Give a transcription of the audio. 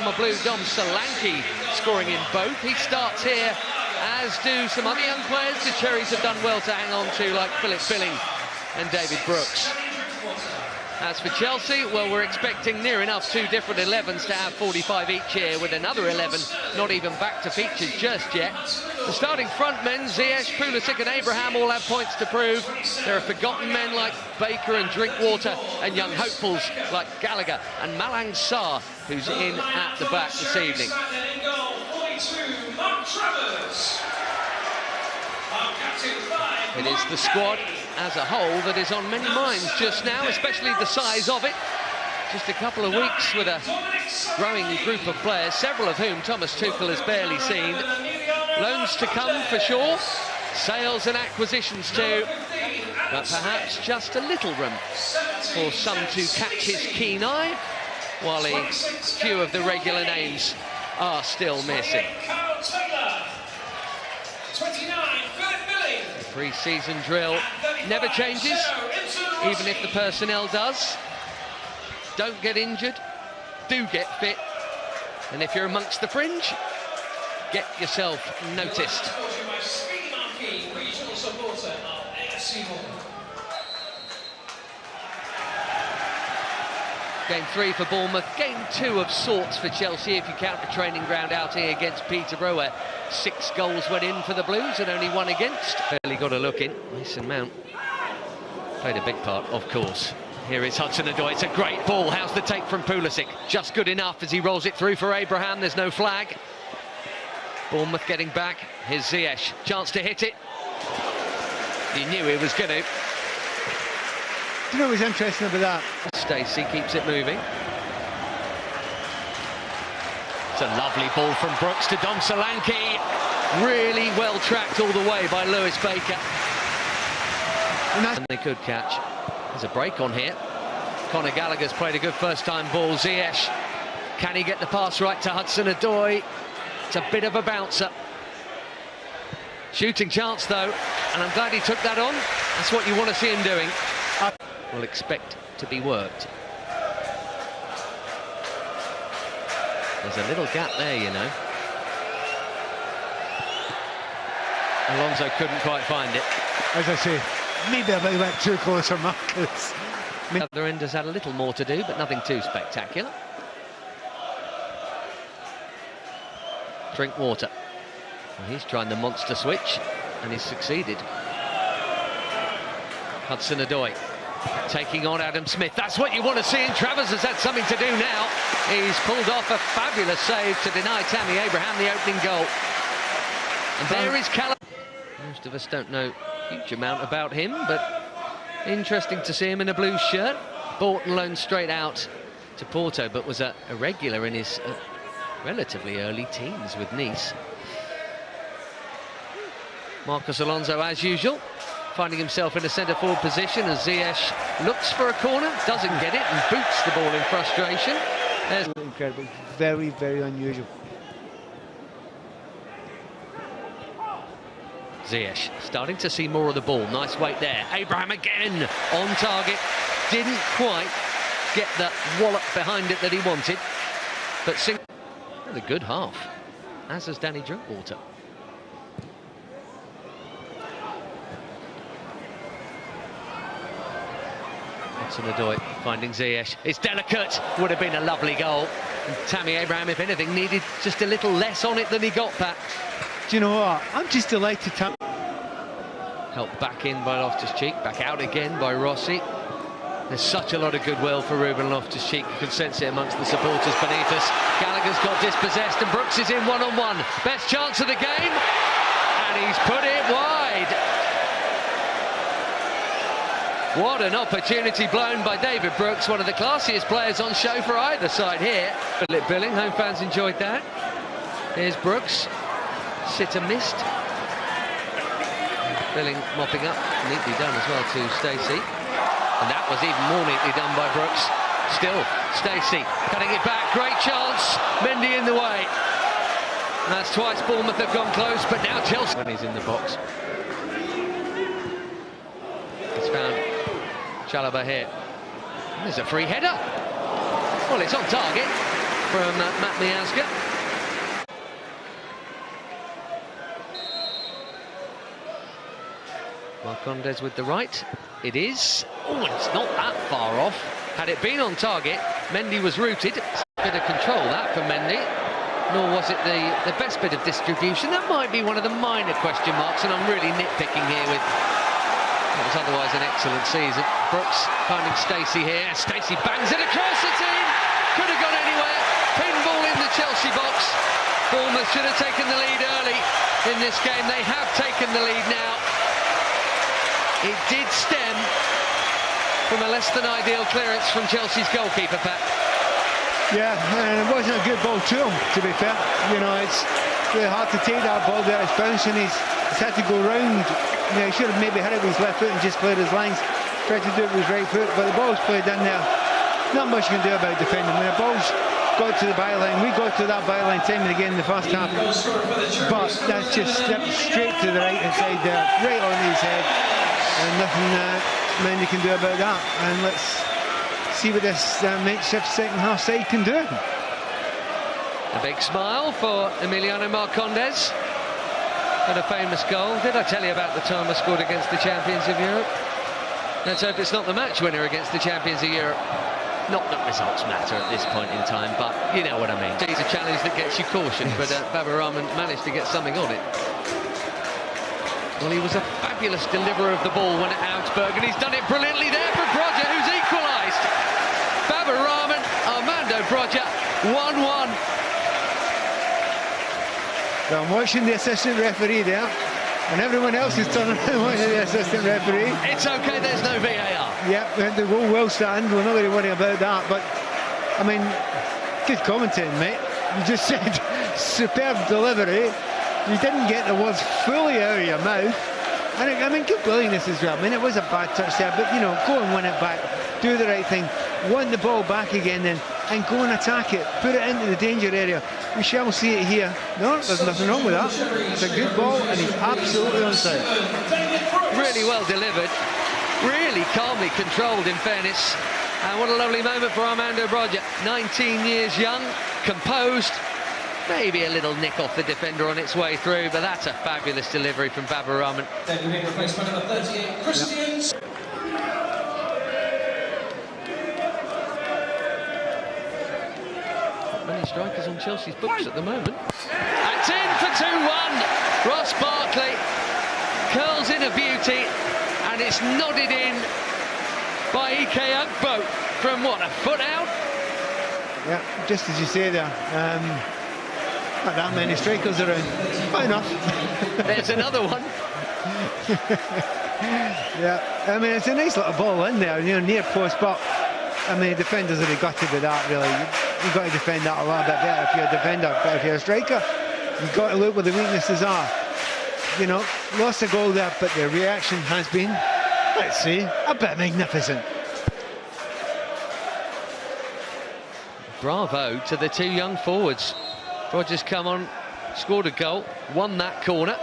former Blue Dom Solanke scoring in both. He starts here, as do some other young players the Cherries have done well to hang on to, like Philip Billing and David Brooks. As for Chelsea, well, we're expecting near enough 2 different 11s to have 45 each here, with another 11 not even back to features just yet. The starting front men, Ziyech, Pulisic and Abraham, all have points to prove. There are forgotten men like Baker and Drinkwater, and young hopefuls like Gallagher and Malang Sarr, who's in at the back this evening. It is the squad as a whole that is on many minds just now, especially the size of it. Just a couple of weeks with a growing group of players, several of whom Thomas Tuchel has barely seen. Loans to come for sure, sales and acquisitions too, but perhaps just a little room for some to catch his keen eye, while a few of the regular names are still missing. The pre-season drill never changes, even if the personnel does. Don't get injured, do get fit, and if you're amongst the fringe, get yourself noticed. Game 3 for Bournemouth, game 2 of sorts for Chelsea if you count the training ground out here against Peterborough, where 6 goals went in for the Blues and only 1 against. Barely got a look in. Mason Mount played a big part, of course. Here is Hudson-Odoi, it's a great ball. How's the take from Pulisic? Just good enough as he rolls it through for Abraham. There's no flag. Bournemouth getting back. Here's Ziyech, chance to hit it. He knew he was going to. Do you know what's interesting about that? Stacey keeps it moving. It's a lovely ball from Brooks to Dom Solanke. Really well tracked all the way by Lewis Baker. And they could catch. There's a break on here. Conor Gallagher's played a good first-time ball. Ziyech, can he get the pass right to Hudson-Odoi? It's a bit of a bouncer. Shooting chance though, and I'm glad he took that on. That's what you want to see him doing. Will expect to be worked. There's a little gap there, you know. Alonso couldn't quite find it. As I say, maybe I went too close for Marcus. The other end has had a little more to do, but nothing too spectacular. Drinkwater. Well, he's trying the monster switch, and he's succeeded. Hudson-Odoi taking on Adam Smith. That's what you want to see, and Travers has had something to do now. He's pulled off a fabulous save to deny Tammy Abraham the opening goal. And there is Callum. Most of us don't know a huge amount about him, but interesting to see him in a Blues shirt. Bought and loaned straight out to Porto, but was a regular in his relatively early teens with Nice. Marcos Alonso, as usual, finding himself in a centre-forward position as Ziyech looks for a corner, doesn't get it, and boots the ball in frustration. There's incredible, very, very unusual. Ziyech starting to see more of the ball. Nice weight there. Abraham again on target. Didn't quite get the wallop behind it that he wanted, but a good half, as has Danny Drinkwater. Hudson-Odoi finding Ziyech. It's delicate. Would have been a lovely goal. And Tammy Abraham, if anything, needed just a little less on it than he got, Pat. Do you know what? I'm just delighted to... Helped back in by Loftus-Cheek, back out again by Rossi. There's such a lot of goodwill for Ruben Loftus-Cheek. You can sense it amongst the supporters beneath us. Gallagher's got dispossessed and Brooks is in one-on-one. Best chance of the game, and he's put it wide. What an opportunity blown by David Brooks, one of the classiest players on show for either side here. Philip Billing, home fans enjoyed that. Here's Brooks. Sitter missed. Billing mopping up, neatly done as well to Stacey. And that was even more neatly done by Brooks. Still, Stacey cutting it back, great chance. Mendy in the way. And that's twice Bournemouth have gone close, but now Chelsea. When he's in the box. He's found Chalobah here. There's a free header. Well, it's on target. from Matt Miazga. Marcondes with the right. It is. Oh, it's not that far off. Had it been on target, Mendy was rooted. Bit of control that from Mendy. Nor was it the best bit of distribution. That might be one of the minor question marks, and I'm really nitpicking here with what was otherwise an excellent season. Brooks finding Stacey here. Stacey bangs it across the team. Could have gone anywhere. Pinball in the Chelsea box. Bournemouth should have taken the lead early in this game. They have taken the lead now. It did stem from a less than ideal clearance from Chelsea's goalkeeper, Pat. Yeah, and it wasn't a good ball to him, to be fair. You know, it's really hard to take that ball there. It's bouncing. He's had to go round. You know, he should have maybe hit it with his left foot and just cleared his lines. Tried to do it with his right foot, but the ball's played in there. Not much you can do about defending. When the ball's got to the byline, we got to that byline time and again in the first half. But that's just slipped straight to the right hand side there, right on his head. And nothing Mendy can do about that. And let's see what this makeshift second half side can do. A big smile for Emiliano Marcondes and a famous goal. Did I tell you about the time I scored against the champions of Europe? Let's hope it's not the match winner against the champions of Europe. Not that results matter at this point in time, but you know what I mean. It's a challenge that gets you cautioned, yes. But Babarahman managed to get something on it. Well, he was a fabulous deliverer of the ball when at Augsburg, and he's done it brilliantly there for Brodja, who's equalised. Babarahman, Armando Brodja, 1-1. So I'm watching the assistant referee there, and everyone else is turning around watching the assistant referee. It's OK, there's no VAR. Yep, the goal will stand. We're not really worried about that, but, I mean, good commentating, mate. You just said superb delivery. You didn't get the words fully out of your mouth. And I mean, good willingness as well. I mean, it was a bad touch there, but, you know, go and win it back. Do the right thing. Want the ball back again then, and go and attack it. Put it into the danger area. We shall see it here. No, there's nothing wrong with that. It's a good ball, and he's absolutely onside. Really well delivered. Really calmly controlled, in fairness. And what a lovely moment for Armando Brodja. 19 years young, composed. Maybe a little nick off the defender on its way through, but that's a fabulous delivery from Babarahman. Then being replaced by number 38, Christians. Not many strikers on Chelsea's books at the moment. That's in for 2-1. Ross Barkley curls in a beauty, and it's nodded in by Ike Ugbo from what, a foot out? Yeah, just as you say there. Not that many strikers around. Fair enough. There's another one. Yeah, I mean, it's a nice little ball in there, you know, near post, but I mean, defenders have got to do that, really. You've got to defend that a little bit better if you're a defender, but if you're a striker, you've got to look where the weaknesses are. You know, lost a goal there, but the reaction has been, let's see, a bit magnificent. Bravo to the two young forwards. Rodgers come on, scored a goal, won that corner.